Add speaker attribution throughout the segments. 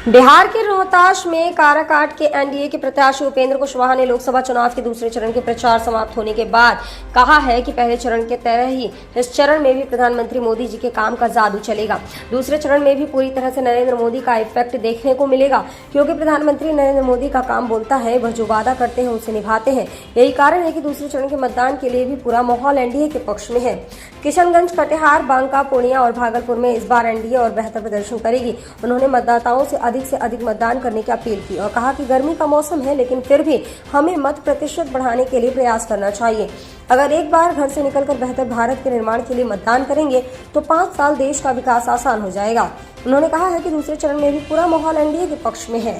Speaker 1: बिहार के रोहतास में काराकाट के एनडीए के प्रत्याशी उपेंद्र कुशवाहा ने लोकसभा चुनाव के दूसरे चरण के प्रचार समाप्त होने के बाद कहा है कि पहले चरण के तरह ही इस चरण में भी प्रधानमंत्री मोदी जी के काम का जादू चलेगा। दूसरे चरण में भी पूरी तरह से नरेंद्र मोदी का इफेक्ट देखने को मिलेगा, क्योंकि प्रधानमंत्री नरेंद्र मोदी का काम बोलता है, वह जो वादा करते हैं उसे निभाते हैं। यही कारण है कि दूसरे चरण के मतदान के लिए भी पूरा माहौल एनडीए के पक्ष में है। किशनगंज, कटिहार, बांका, पूर्णिया और भागलपुर में इस बार एनडीए और बेहतर प्रदर्शन करेगी। उन्होंने मतदाताओं से अधिक मतदान करने की अपील की और कहा कि गर्मी का मौसम है, लेकिन फिर भी हमें मत प्रतिशत बढ़ाने के लिए प्रयास करना चाहिए। अगर एक बार घर से निकलकर बेहतर भारत के निर्माण के लिए मतदान करेंगे तो 5 साल देश का विकास आसान हो जाएगा। उन्होंने कहा है कि दूसरे चरण में भी पूरा माहौल एनडीए के पक्ष में है।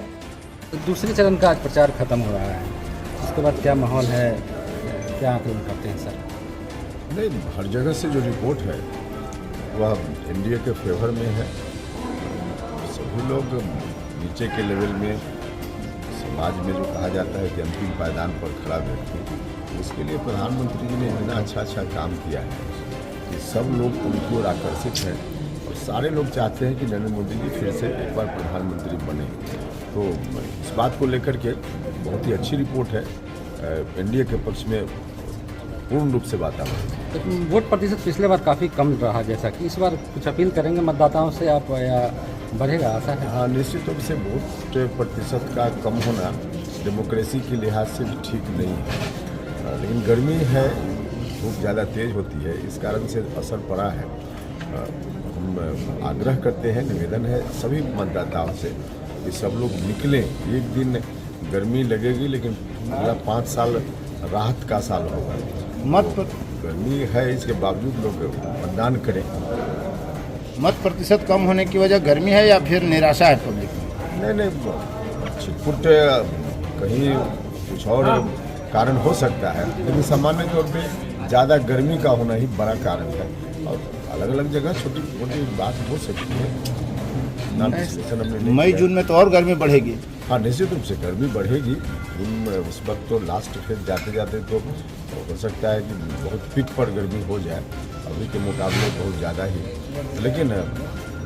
Speaker 2: दूसरे चरण का आज प्रचार खत्म हो रहा है, उसके बाद क्या माहौल है, क्या आकलन करते हैं सर?
Speaker 3: नहीं, हर जगह से जो रिपोर्ट है वह एनडीए के फेवर में है। सभी लोग नीचे के लेवल में समाज में जो कहा जाता है कि अंतिम पायदान पर खड़ा व्यक्ति, उसके लिए प्रधानमंत्री जी ने इतना अच्छा काम किया है कि सब लोग उनकी ओर आकर्षित हैं और सारे लोग चाहते हैं कि नरेंद्र मोदी जी फिर से एक बार प्रधानमंत्री बने। तो इस बात को लेकर के बहुत ही अच्छी रिपोर्ट है। एनडीए के पक्ष में पूर्ण रूप से वातावरण।
Speaker 2: वोट प्रतिशत पिछले बार काफ़ी कम रहा, जैसा कि इस बार कुछ अपील करेंगे मतदाताओं से आप, या बढ़ेगा आशा है?
Speaker 3: हाँ, निश्चित रूप से वोट प्रतिशत का कम होना डेमोक्रेसी के लिहाज से भी ठीक नहीं है, लेकिन गर्मी है, धूप ज़्यादा तेज़ होती है, इस कारण से असर पड़ा है। हम आग्रह करते हैं, निवेदन है सभी मतदाताओं से कि सब लोग निकलें। एक दिन गर्मी लगेगी, लेकिन अगला 5 साल राहत का साल होगा। गर्मी है, इसके बावजूद लोग मतदान करें।
Speaker 4: मत प्रतिशत कम होने की वजह गर्मी है या फिर निराशा है पब्लिक में?
Speaker 3: नहीं, छिटपुट कहीं कुछ और कारण हो सकता है, लेकिन सामान्य तौर पे ज़्यादा गर्मी का होना ही बड़ा कारण है। और अलग अलग जगह छोटी मोटी बात हो सकती है।
Speaker 4: मई जून में तो और गर्मी बढ़ेगी।
Speaker 3: हाँ, निश्चित रूप से गर्मी बढ़ेगी। उस वक्त तो लास्ट फेज जाते जाते तो हो सकता है कि बहुत पीक पर गर्मी हो जाए, अभी के मुकाबले बहुत ज़्यादा ही। लेकिन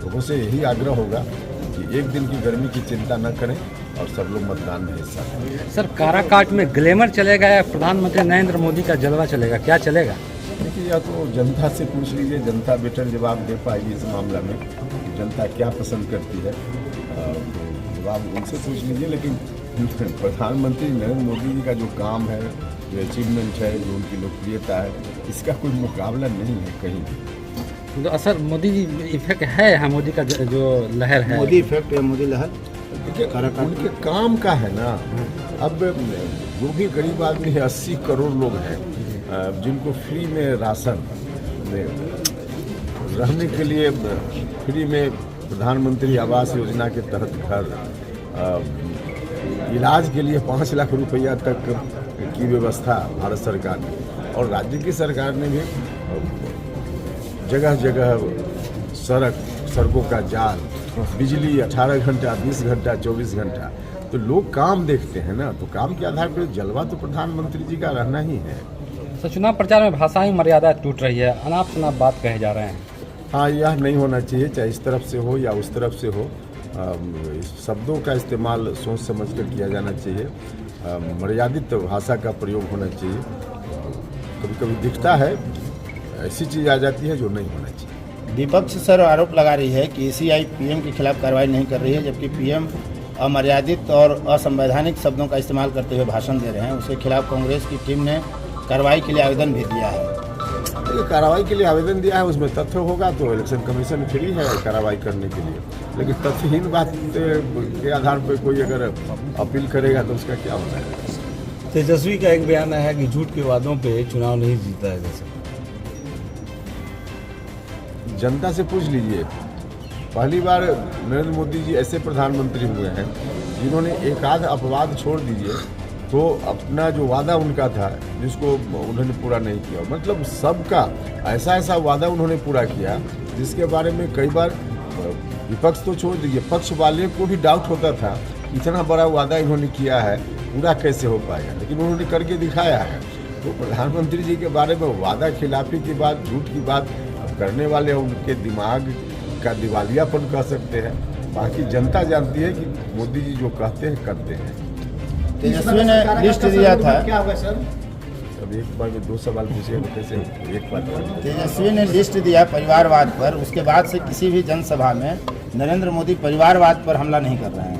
Speaker 3: लोगों से यही आग्रह होगा कि एक दिन की गर्मी की चिंता न करें और सब लोग मतदान में हिस्सा लें।
Speaker 2: सर, काराकाट में ग्लैमर चलेगा या प्रधानमंत्री नरेंद्र मोदी का जलवा चलेगा, क्या चलेगा?
Speaker 3: देखिए, या तो जनता से पूछ लीजिए, जनता बेटर जवाब दे पाएगी इस मामला में कि जनता क्या पसंद करती है। जवाब उनसे पूछ लीजिए, लेकिन प्रधानमंत्री नरेंद्र मोदी जी का जो काम है, जो अचीवमेंट है, जो उनकी लोकप्रियता है, इसका कोई मुकाबला नहीं है कहीं भी।
Speaker 2: तो असर मोदी जी इफेक्ट है मोदी का जो लहर है,
Speaker 4: मोदी इफेक्ट है, मोदी लहर
Speaker 3: देखिए उनके काम का है ना। अब जो भी गरीब आदमी है, 80 करोड़ लोग हैं जिनको फ्री में राशन, रहने के लिए फ्री में प्रधानमंत्री आवास योजना के तहत घर, इलाज के लिए 5 लाख रुपया तक की व्यवस्था भारत सरकार ने, और राज्य की सरकार ने भी जगह जगह सड़कों का जाल, बिजली 18 घंटा, 20 घंटा, 24 घंटा। तो लोग काम देखते हैं ना, तो काम के आधार पर जलवा तो प्रधानमंत्री जी का रहना ही है।
Speaker 2: तो चुनाव प्रचार में भाषाई मर्यादा टूट रही है, अनाप शनाप बात कहे जा रहे हैं।
Speaker 3: हाँ, यह नहीं होना चाहिए, चाहे इस तरफ से हो या उस तरफ से हो। शब्दों का इस्तेमाल सोच समझ कर किया जाना चाहिए, मर्यादित भाषा का प्रयोग होना चाहिए। कभी कभी दिखता है ऐसी चीज़ आ जाती है जो नहीं होना चाहिए।
Speaker 4: विपक्ष सर आरोप लगा रही है कि ईसीआई पीएम के खिलाफ कार्रवाई नहीं कर रही है, जबकि पीएम अमर्यादित और असंवैधानिक शब्दों का इस्तेमाल करते हुए भाषण दे रहे हैं। उसके खिलाफ कांग्रेस की टीम ने कार्रवाई के लिए आवेदन भी दिया है।
Speaker 3: कार्रवाई के लिए आवेदन दिया है, उसमें तथ्य होगा तो इलेक्शन कमीशन फ्री है कार्रवाई करने के लिए, लेकिन तथ्यहीन बात के आधार पर कोई अगर अपील करेगा तो उसका क्या होता है?
Speaker 5: तेजस्वी का एक बयान है कि झूठ के वादों पे चुनाव नहीं जीता है। जैसे
Speaker 3: जनता से पूछ लीजिए, पहली बार नरेंद्र मोदी जी ऐसे प्रधानमंत्री हुए हैं जिन्होंने एक आध अपवाद छोड़ दीजिए तो अपना जो वादा उनका था जिसको उन्होंने पूरा नहीं किया। मतलब सबका ऐसा वादा उन्होंने पूरा किया जिसके बारे में कई बार विपक्ष तो छोड़ दीजिए, पक्ष वाले को भी डाउट होता था इतना बड़ा वादा इन्होंने किया है, पूरा कैसे हो पाएगा, लेकिन उन्होंने करके दिखाया है। तो प्रधानमंत्री जी के बारे में वादा खिलाफी की बात, झूठ की बात करने वाले उनके दिमाग का दिवालियापन कह सकते हैं। बाकी जनता जानती है कि मोदी जी जो कहते हैं करते हैं।
Speaker 4: तेजस्वी ने लिस्ट दिया था,
Speaker 3: अब एक बार में 2 सवाल पूछिए तो कैसे एक बार में?
Speaker 4: तेजस्वी ने लिस्ट दिया परिवारवाद पर, उसके बाद से किसी भी जनसभा में नरेंद्र मोदी परिवारवाद पर हमला नहीं कर रहे हैं।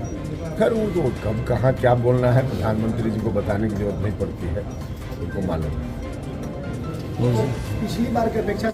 Speaker 3: खैर वो तो कब कहाँ क्या बोलना है प्रधानमंत्री जी को बताने की जरूरत नहीं पड़ती है, उनको मालूम है।
Speaker 6: पिछली बार की अपेक्षा